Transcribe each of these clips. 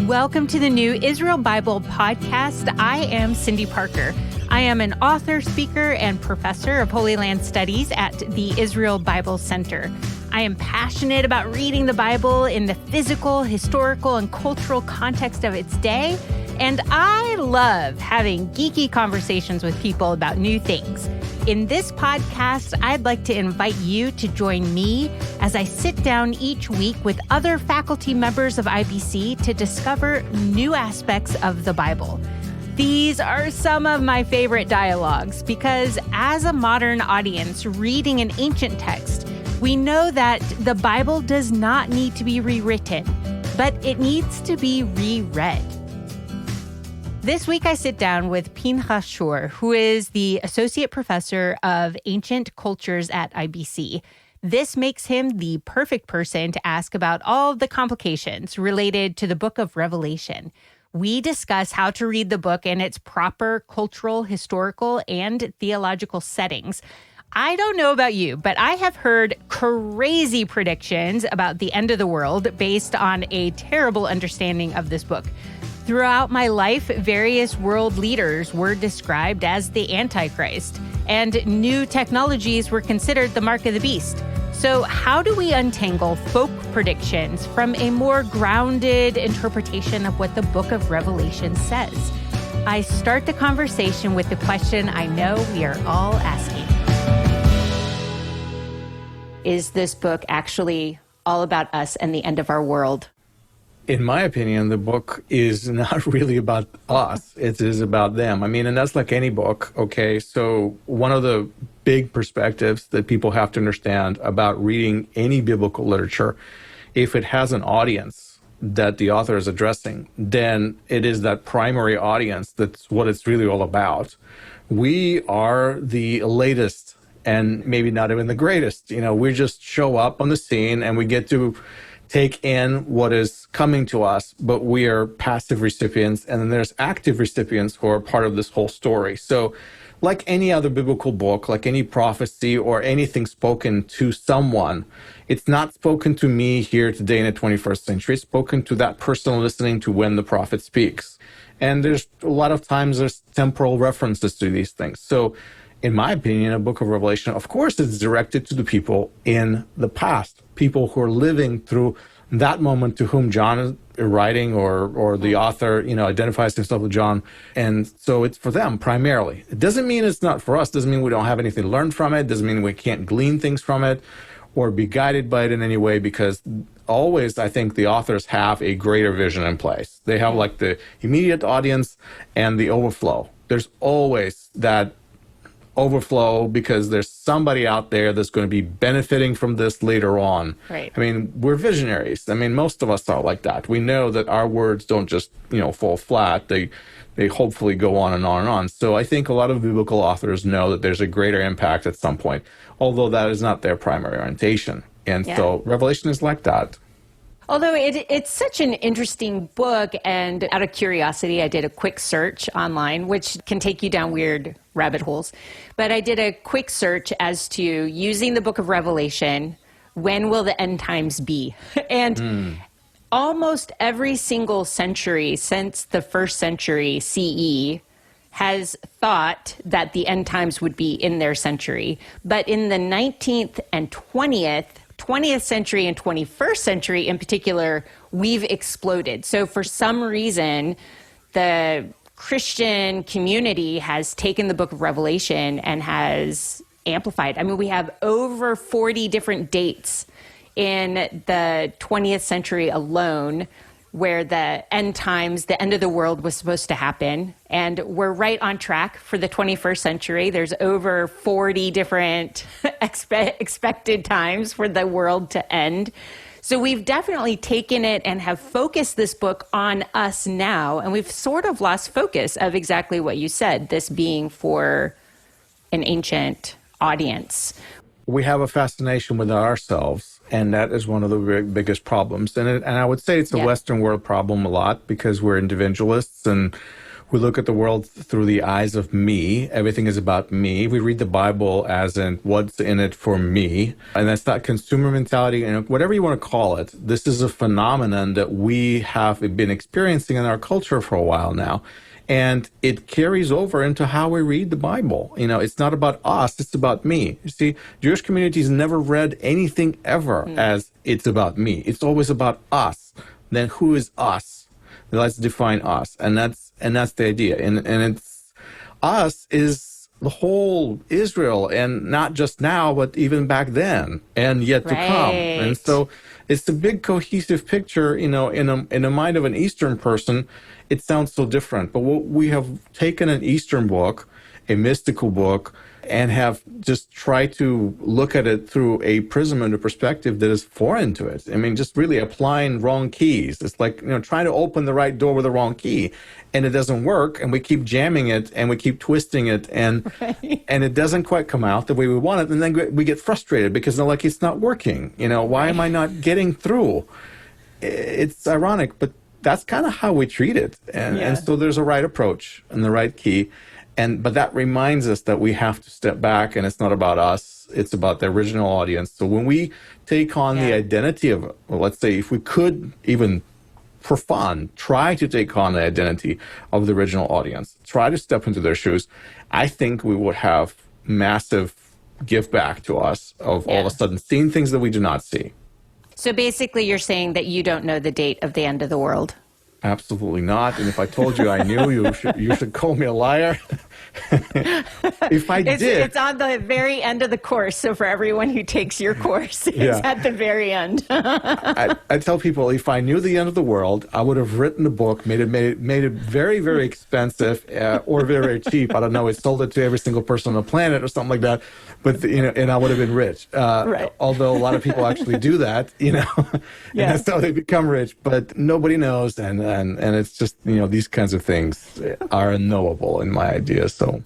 Welcome to the New Israel Bible Podcast. I am Cindy Parker. I am an author, speaker, and professor of Holy Land Studies at the Israel Bible Center. I am passionate about reading the Bible in the physical, historical, and cultural context of its day, and I love having geeky conversations with people about new things. In this podcast, I'd like to invite you to join me as I sit down each week with other faculty members of IBC to discover new aspects of the Bible. These are some of my favorite dialogues because as a modern audience reading an ancient text, we know that the Bible does not need to be rewritten, but it needs to be reread. This week, I sit down with Pinchas Shir, who is the Associate Professor of Ancient Cultures at IBC. This makes him the perfect person to ask about all the complications related to the book of Revelation. We discuss how to read the book in its proper cultural, historical, and theological settings. I don't know about you, but I have heard crazy predictions about the end of the world based on a terrible understanding of this book. Throughout my life, various world leaders were described as the Antichrist, and new technologies were considered the mark of the beast. So how do we untangle folk predictions from a more grounded interpretation of what the book of Revelation says? I start the conversation with the question I know we are all asking. Is this book actually all about us and the end of our world? In my opinion, the book is not really about us. It is about them. I mean, and that's like any book, okay? So one of the big perspectives that people have to understand about reading any biblical literature, if it has an audience that the author is addressing, then it is that primary audience that's what it's really all about. We are the latest and maybe not even the greatest. You know, we just show up on the scene and we get to take in what is coming to us, but we are passive recipients, and then there's active recipients who are part of this whole story. So like any other biblical book, like any prophecy or anything spoken to someone, it's not spoken to me here today in the 21st century. It's spoken to that person listening to when the prophet speaks. And there's a lot of times there's temporal references to these things. So in my opinion, a book of Revelation, of course, it's directed to the people in the past, people who are living through that moment to whom John is writing or the author, identifies himself with John. And so it's for them primarily. It doesn't mean it's not for us. It doesn't mean we don't have anything to learn from it. It doesn't mean we can't glean things from it or be guided by it in any way, because always I think the authors have a greater vision in place. They have like the immediate audience and the overflow. There's always that overflow because there's somebody out there that's going to be benefiting from this later on. Right. I mean, we're visionaries. I mean, most of us are like that. We know that our words don't just, fall flat. They hopefully go on and on and on. So I think a lot of biblical authors know that there's a greater impact at some point, although that is not their primary orientation. And so Revelation is like that. Although it's such an interesting book, and out of curiosity, I did a quick search online, which can take you down weird rabbit holes. But I did a quick search as to using the book of Revelation, when will the end times be? And almost every single century since the first century CE has thought that the end times would be in their century. But in the 19th and 20th century and 21st century in particular, we've exploded. So for some reason, the Christian community has taken the book of Revelation and has amplified. I mean, we have over 40 different dates in the 20th century alone where the end times, the end of the world was supposed to happen. And we're right on track for the 21st century. There's over 40 different expected times for the world to end. So we've definitely taken it and have focused this book on us now. And we've sort of lost focus of exactly what you said, this being for an ancient audience. We have a fascination with ourselves. And that is one of the biggest problems. And I would say it's a Western world problem a lot because we're individualists and We look at the world through the eyes of me. Everything is about me. We read the Bible as in what's in it for me. And that's that consumer mentality, and whatever you want to call it. This is a phenomenon that we have been experiencing in our culture for a while now. And it carries over into how we read the Bible. It's not about us, it's about me. You see, Jewish communities never read anything ever as it's about me. It's always about us. Then who is us? Let's define us. And that's the idea. And it's us is the whole Israel, and not just now, but even back then and yet to come. And so it's the big cohesive picture, in the mind of an Eastern person. It sounds so different, but we have taken an Eastern book, a mystical book, and have just tried to look at it through a prism and a perspective that is foreign to it. I mean, just really applying wrong keys. It's like, trying to open the right door with the wrong key, and it doesn't work, and we keep jamming it, and we keep twisting it, and and it doesn't quite come out the way we want it, and then we get frustrated because they're like, it's not working. Why am I not getting through? It's ironic, but that's kind of how we treat it. And so there's a right approach and the right key. But that reminds us that we have to step back, and it's not about us, it's about the original audience. So when we take on the identity of, let's say, if we could even for fun, try to take on the identity of the original audience, try to step into their shoes, I think we would have massive give back to us of all of a sudden seeing things that we do not see. So basically you're saying that you don't know the date of the end of the world. Absolutely not. And if I told you I knew, you should call me a liar. If I did. It's on the very end of the course. So for everyone who takes your course, it's at the very end. I tell people, if I knew the end of the world, I would have written a book, made it very, very expensive or very, very cheap. I don't know. It sold it to every single person on the planet or something like that. But, and I would have been rich. Although a lot of people actually do that, and that's how they become rich. But nobody knows. And it's just, these kinds of things are unknowable in my idea. So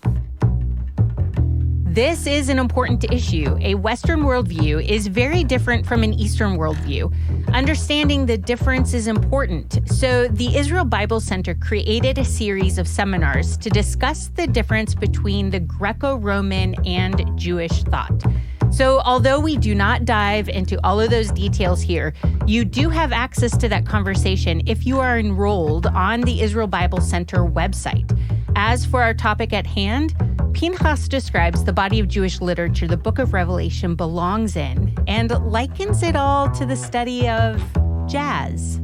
this is an important issue. A Western worldview is very different from an Eastern worldview. Understanding the difference is important. So the Israel Bible Center created a series of seminars to discuss the difference between the Greco-Roman and Jewish thought. So although we do not dive into all of those details here, you do have access to that conversation if you are enrolled on the Israel Bible Center website. As for our topic at hand, Pinchas describes the body of Jewish literature the book of Revelation belongs in and likens it all to the study of jazz.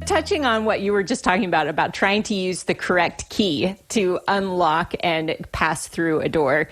Touching on what you were just talking about trying to use the correct key to unlock and pass through a door.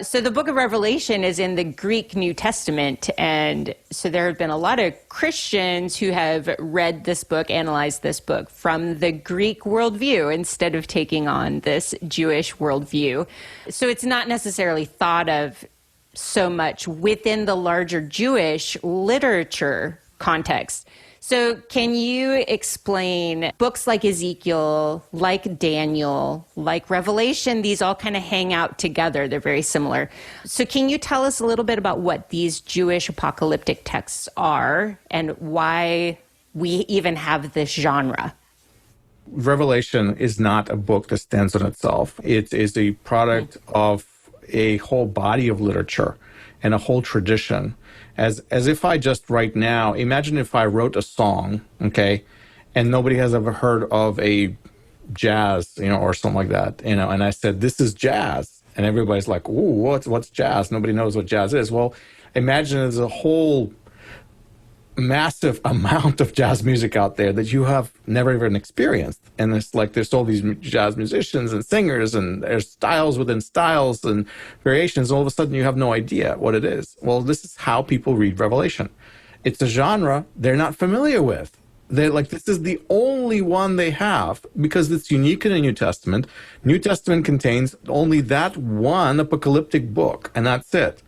So the book of Revelation is in the Greek New Testament. And so there have been a lot of Christians who have read this book, analyzed this book from the Greek worldview instead of taking on this Jewish worldview. So it's not necessarily thought of so much within the larger Jewish literature context. So can you explain books like Ezekiel, like Daniel, like Revelation? These all kind of hang out together. They're very similar. So can you tell us a little bit about what these Jewish apocalyptic texts are and why we even have this genre? Revelation is not a book that stands on itself. It is a product of a whole body of literature and a whole tradition. As if I just right now, imagine if I wrote a song, okay, and nobody has ever heard of a jazz, or something like that, and I said, this is jazz. And everybody's like, ooh, what's jazz? Nobody knows what jazz is. Well, imagine there's a whole massive amount of jazz music out there that you have never even experienced. And it's like there's all these jazz musicians and singers, and there's styles within styles and variations. All of a sudden you have no idea what it is. Well, this is how people read Revelation. It's a genre they're not familiar with. They're like, this is the only one they have because it's unique in the New Testament. New Testament contains only that one apocalyptic book, and that's it.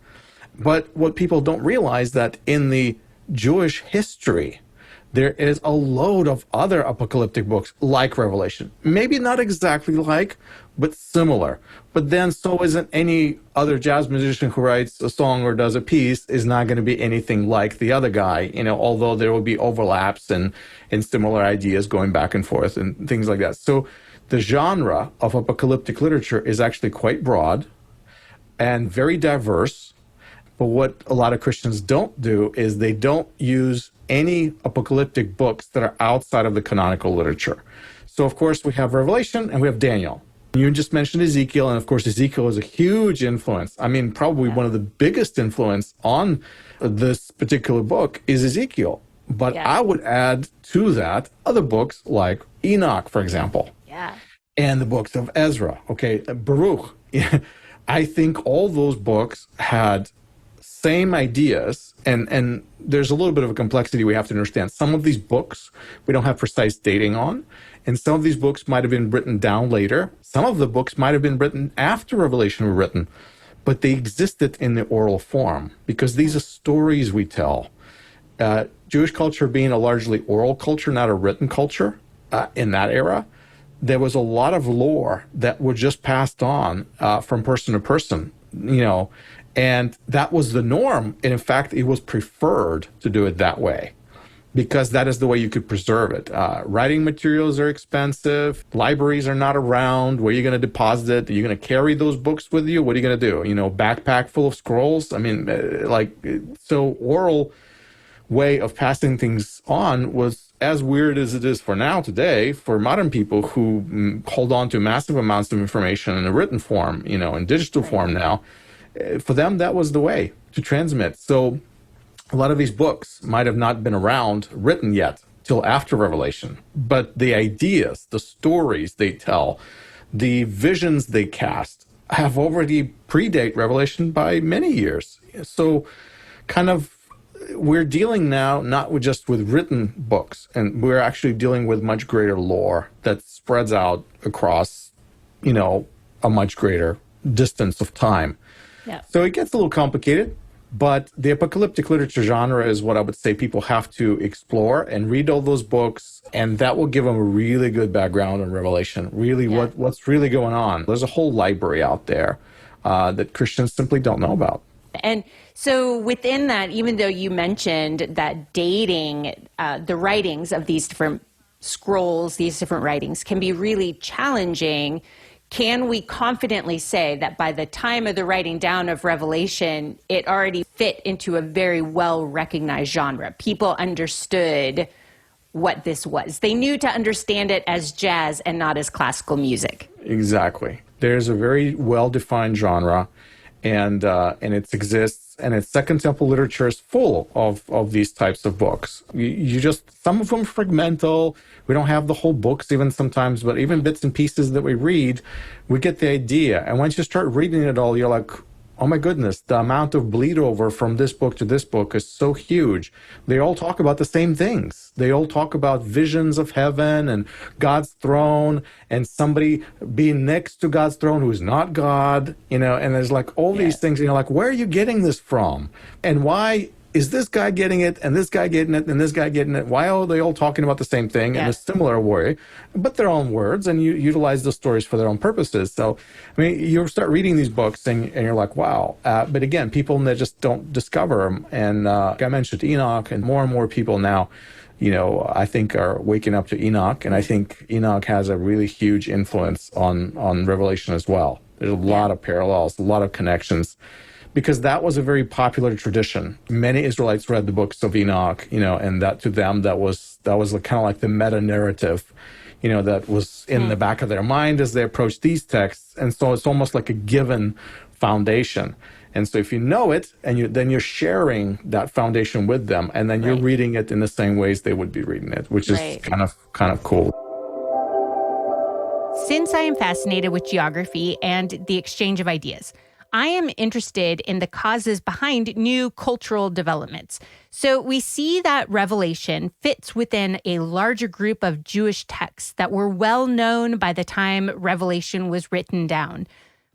But what people don't realize that in the Jewish history, there is a load of other apocalyptic books like Revelation. Maybe not exactly like, but similar. But then so isn't any other jazz musician who writes a song or does a piece is not going to be anything like the other guy, although there will be overlaps and similar ideas going back and forth and things like that. So The genre of apocalyptic literature is actually quite broad and very diverse. But what a lot of Christians don't do is they don't use any apocalyptic books that are outside of the canonical literature. So, of course, we have Revelation and we have Daniel. You just mentioned Ezekiel, and of course, Ezekiel is a huge influence. I mean, probably one of the biggest influence on this particular book is Ezekiel. But I would add to that other books like Enoch, for example. Yeah. And the books of Ezra. Okay, Baruch. I think all those books had same ideas, and there's a little bit of a complexity we have to understand. Some of these books we don't have precise dating on, and some of these books might have been written down later. Some of the books might have been written after Revelation were written, but they existed in the oral form because these are stories we tell. Jewish culture being a largely oral culture, not a written culture in that era, there was a lot of lore that were just passed on from person to person, and that was the norm. And in fact, it was preferred to do it that way because that is the way you could preserve it. Writing materials are expensive. Libraries are not around. Where are you going to deposit it? Are you going to carry those books with you? What are you going to do? Backpack full of scrolls? I mean, so oral way of passing things on was as weird as it is for now today for modern people who hold on to massive amounts of information in a written form, in digital form now. For them, that was the way to transmit. So a lot of these books might have not been around written yet till after Revelation, but the ideas, the stories they tell, the visions they cast have already predate Revelation by many years. So kind of we're dealing now not just with written books, and we're actually dealing with much greater lore that spreads out across, a much greater distance of time. Yeah. So it gets a little complicated, but the apocalyptic literature genre is what I would say people have to explore and read all those books, and that will give them a really good background on Revelation, really what's really going on. There's a whole library out there that Christians simply don't know about. And so within that, even though you mentioned that dating the writings of these different scrolls, these different writings can be really challenging, can we confidently say that by the time of the writing down of Revelation, it already fit into a very well-recognized genre? People understood what this was. They knew to understand it as jazz and not as classical music. Exactly. There's a very well-defined genre, and it exists, and its Second Temple literature is full of these types of books. You just, some of them fragmental. We don't have the whole books even sometimes, but even bits and pieces that we read, we get the idea. And once you start reading it all, you're like, oh my goodness, the amount of bleed over from this book to this book is so huge. They all talk about the same things. They all talk about visions of heaven and God's throne and somebody being next to God's throne who is not God, and there's like all these things, and you're like, where are you getting this from? And why is this guy getting it and this guy getting it and this guy getting it? Why are they all talking about the same thing in a similar way, but their own words, and you utilize the stories for their own purposes? So, I mean, you start reading these books and you're like, wow. But again, people that just don't discover them. And like I mentioned Enoch, and more people now, I think are waking up to Enoch. And I think Enoch has a really huge influence on Revelation as well. There's a lot of parallels, a lot of connections, because that was a very popular tradition. Many Israelites read the books of Enoch, and that to them, that was kind of like the meta narrative, that was in the back of their mind as they approached these texts. And so it's almost like a given foundation. And so if you know it, and then you're sharing that foundation with them, and then you're reading it in the same ways they would be reading it, which is kind of cool. Since I am fascinated with geography and the exchange of ideas, I am interested in the causes behind new cultural developments. So we see that Revelation fits within a larger group of Jewish texts that were well known by the time Revelation was written down.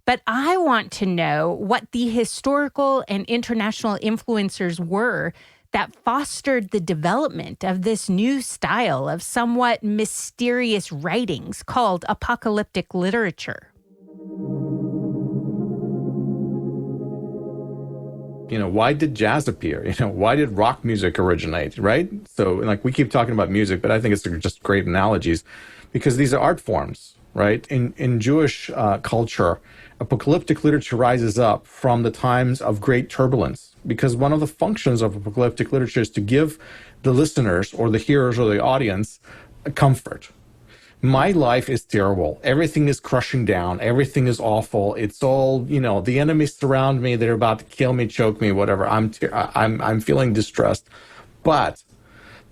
But I want to know what the historical and international influencers were that fostered the development of this new style of somewhat mysterious writings called apocalyptic literature. Why did jazz appear? Why did rock music originate, right? So, we keep talking about music, but I think it's just great analogies, because these are art forms, right? In Jewish culture, apocalyptic literature rises up from the times of great turbulence, because one of the functions of apocalyptic literature is to give the listeners or the hearers or the audience comfort. My life is terrible. Everything is crushing down. Everything is awful. It's all, the enemies surround me. They're about to kill me, choke me, whatever. I'm feeling distressed. But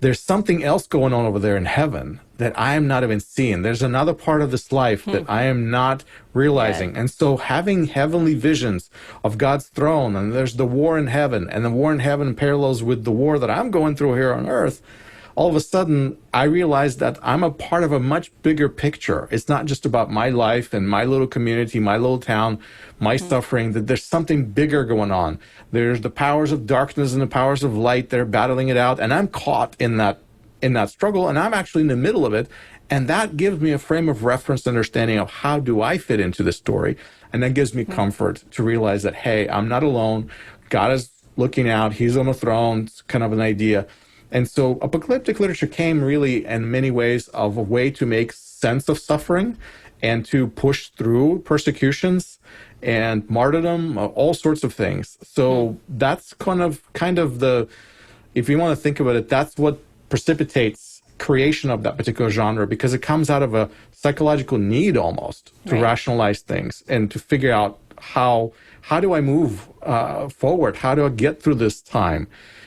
there's something else going on over there in heaven that I am not even seeing. There's another part of this life that I am not realizing. Yeah. And so having heavenly visions of God's throne, and there's the war in heaven, and the war in heaven parallels with the war that I'm going through here on earth, all of a sudden, I realized that I'm a part of a much bigger picture. It's not just about my life and my little community, my little town, my suffering, that there's something bigger going on. There's the powers of darkness and the powers of light. They're battling it out, and I'm caught in that struggle, and I'm actually in the middle of it. And that gives me a frame of reference, understanding of how do I fit into this story. And that gives me comfort to realize that, hey, I'm not alone. God is looking out. He's on the throne. It's kind of an idea. And so apocalyptic literature came really in many ways of a way to make sense of suffering and to push through persecutions and martyrdom, all sorts of things. So that's kind of the, if you want to think about it, that's what precipitates creation of that particular genre, because it comes out of a psychological need almost to rationalize things and to figure out how do I move forward? How do I get through this time?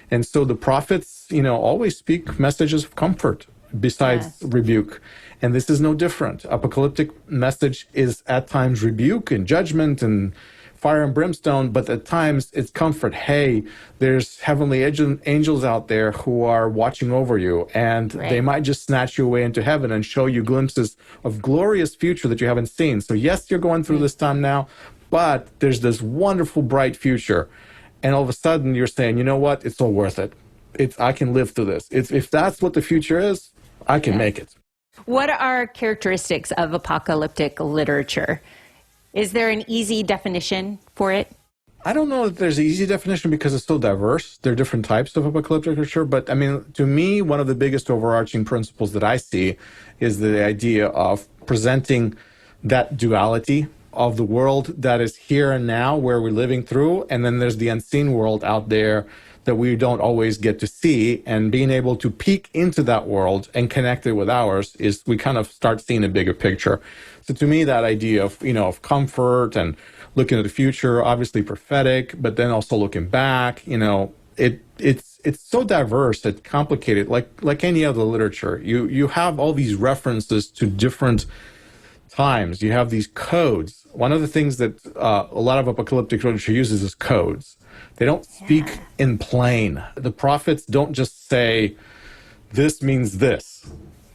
And so the prophets, always speak messages of comfort besides rebuke. And this is no different. Apocalyptic message is at times rebuke and judgment and fire and brimstone, but at times it's comfort. Hey, there's heavenly angels out there who are watching over you, and they might just snatch you away into heaven and show you glimpses of glorious future that you haven't seen. So yes, you're going through this time now, but there's this wonderful, bright future. And all of a sudden you're saying, you know what? It's all worth it. I can live through this. If that's what the future is, I can make it. What are characteristics of apocalyptic literature? Is there an easy definition for it? I don't know if there's an easy definition because it's so diverse. There are different types of apocalyptic literature. But I mean, to me, one of the biggest overarching principles that I see is the idea of presenting that duality of the world that is here and now, where we're living through, and then there's the unseen world out there that we don't always get to see, and being able to peek into that world and connect it with ours is we kind of start seeing a bigger picture. So to me, that idea of, of comfort and looking at the future, obviously prophetic, but then also looking back, it's so diverse, it's complicated, like any other literature. You have all these references to different times. You have these codes. One of the things that a lot of apocalyptic literature uses is codes. They don't speak in plain. The prophets don't just say, this means this.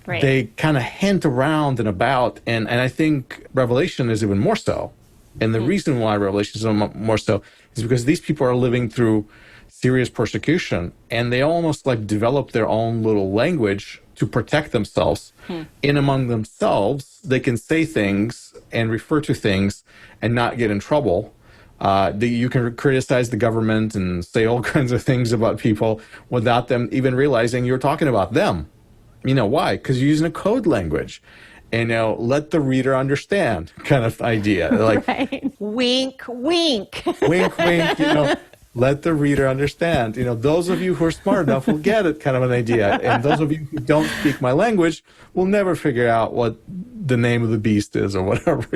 Right. They kind of hint around and about. And I think Revelation is even more so. And the reason why Revelation is more so is because these people are living through serious persecution, and they almost develop their own little language to protect themselves. In among themselves, they can say things and refer to things and not get in trouble. You can criticize the government and say all kinds of things about people without them even realizing you're talking about them. Why? Because you're using a code language. And let the reader understand kind of idea. Wink, wink. Wink, wink, let the reader understand. Those of you who are smart enough will get it, kind of an idea. And those of you who don't speak my language will never figure out what the name of the beast is or whatever,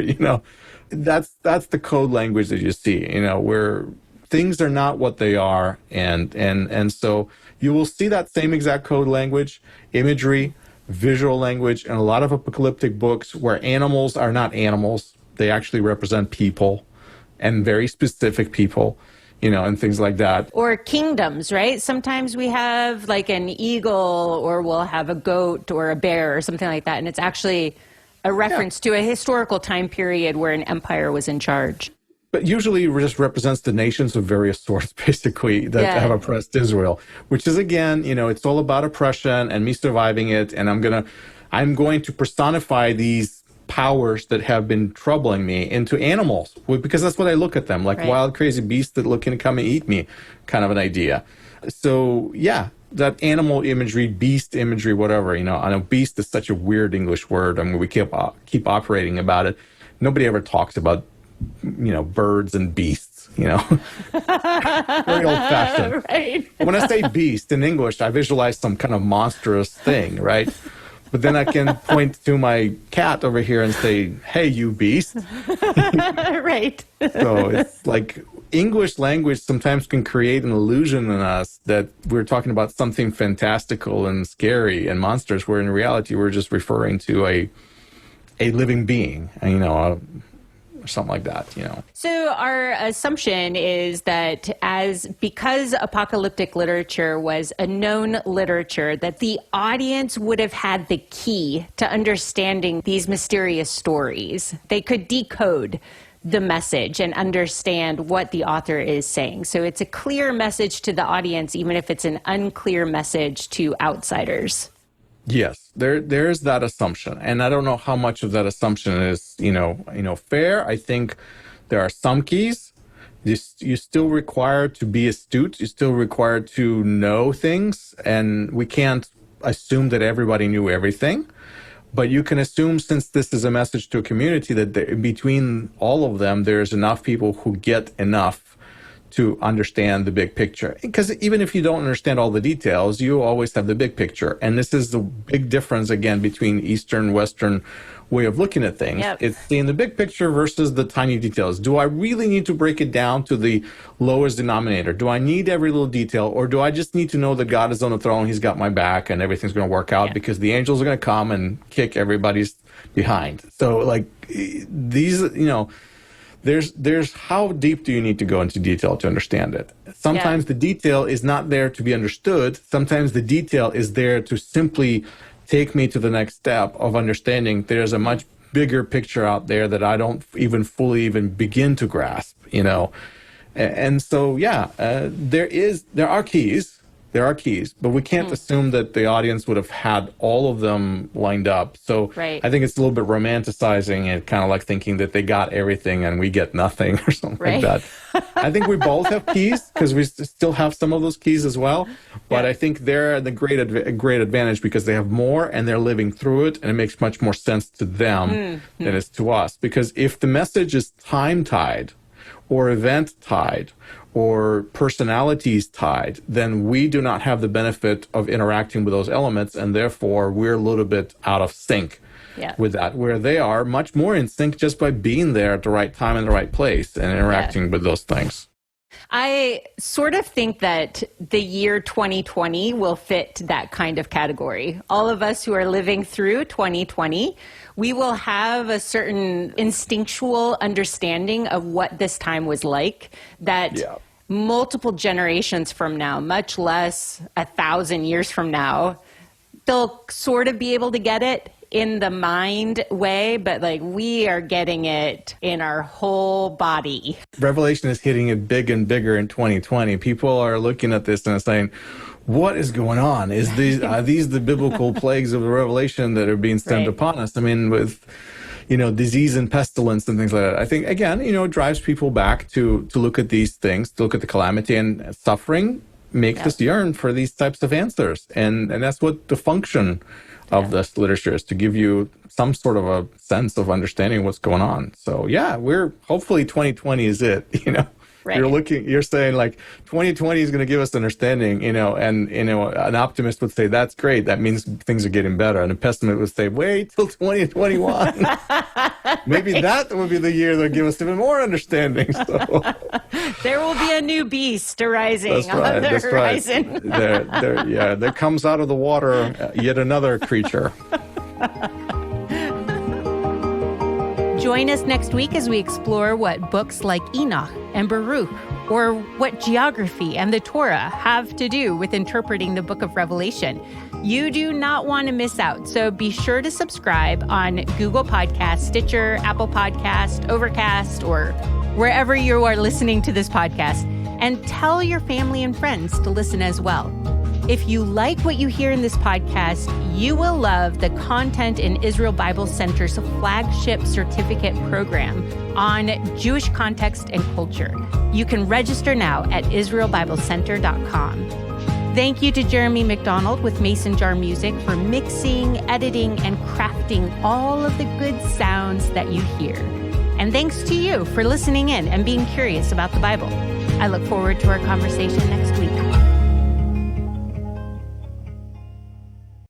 That's the code language that you see, where things are not what they are. And so you will see that same exact code language, imagery, visual language, and a lot of apocalyptic books where animals are not animals. They actually represent people, and very specific people. And things like that. Or kingdoms, right? Sometimes we have an eagle, or we'll have a goat or a bear or something like that. And it's actually a reference to a historical time period where an empire was in charge. But usually it just represents the nations of various sorts, basically, that have oppressed Israel, which is, again, it's all about oppression and me surviving it. And I'm going to personify these powers that have been troubling me into animals, because that's what I look at them, wild, crazy beasts that looking to come and eat me, kind of an idea. So, that animal imagery, beast imagery, whatever, I know beast is such a weird English word. I mean, we keep operating about it. Nobody ever talks about, birds and beasts, very old fashioned. Right. When I say beast in English, I visualize some kind of monstrous thing, right? But then I can point to my cat over here and say, hey, you beast. Right. So it's like English language sometimes can create an illusion in us that we're talking about something fantastical and scary and monsters, where in reality we're just referring to a living being, or something like that, So our assumption is that because apocalyptic literature was a known literature, that the audience would have had the key to understanding these mysterious stories. They could decode the message and understand what the author is saying. So it's a clear message to the audience, even if it's an unclear message to outsiders. Yes, there's that assumption. And I don't know how much of that assumption is, fair. I think there are some keys. You're still required to be astute. You're still required to know things. And we can't assume that everybody knew everything. But you can assume, since this is a message to a community, that between all of them, there's enough people who get enough to understand the big picture. Because even if you don't understand all the details, you always have the big picture. And this is the big difference, again, between Eastern, Western way of looking at things. Yep. It's seeing the big picture versus the tiny details. Do I really need to break it down to the lowest denominator? Do I need every little detail? Or do I just need to know that God is on the throne, he's got my back, and everything's going to work out because the angels are going to come and kick everybody's behind? So, like, these, there's how deep do you need to go into detail to understand it? Sometimes the detail is not there to be understood. Sometimes the detail is there to simply take me to the next step of understanding there's a much bigger picture out there that I don't even fully begin to grasp, And so, there are keys. There are keys, but we can't assume that the audience would have had all of them lined up. So Right. I think it's a little bit romanticizing and kind of like thinking that they got everything and we get nothing or something like that. I think we both have keys because we still have some of those keys as well. But I think they're the great advantage because they have more and they're living through it, and it makes much more sense to them than it's to us. Because if the message is time-tied or event-tied or personalities tied, then we do not have the benefit of interacting with those elements, and therefore we're a little bit out of sync with that, where they are much more in sync just by being there at the right time in the right place and interacting with those things. I sort of think that the year 2020 will fit that kind of category. All of us who are living through 2020, we will have a certain instinctual understanding of what this time was like that multiple generations from now, much less 1,000 years from now, they'll sort of be able to get it in the mind way, but like we are getting it in our whole body. Revelation is hitting it big and bigger in 2020. People are looking at this and saying, what is going on? Are these the biblical plagues of the Revelation that are being sent upon us? I mean, with, disease and pestilence and things like that. I think, again, it drives people back to look at these things, to look at the calamity and suffering, makes us yearn for these types of answers. And that's what the function of this literature is, to give you some sort of a sense of understanding what's going on. So we're hopefully 2020 is it, you're saying like 2020 is going to give us understanding, and an optimist would say that's great, that means things are getting better, and a pessimist would say wait till 2021. Maybe that would be the year that'll give us even more understanding. So there will be a new beast arising on the horizon. There comes out of the water yet another creature. Join us next week as we explore what books like Enoch and Baruch, or what geography and the Torah have to do with interpreting the book of Revelation. You do not want to miss out, so be sure to subscribe on Google Podcasts, Stitcher, Apple Podcasts, Overcast, or wherever you are listening to this podcast, and tell your family and friends to listen as well. If you like what you hear in this podcast, you will love the content in Israel Bible Center's flagship certificate program on Jewish context and culture. You can register now at israelbiblecenter.com. Thank you to Jeremy McDonald with Mason Jar Music for mixing, editing, and crafting all of the good sounds that you hear. And thanks to you for listening in and being curious about the Bible. I look forward to our conversation next week.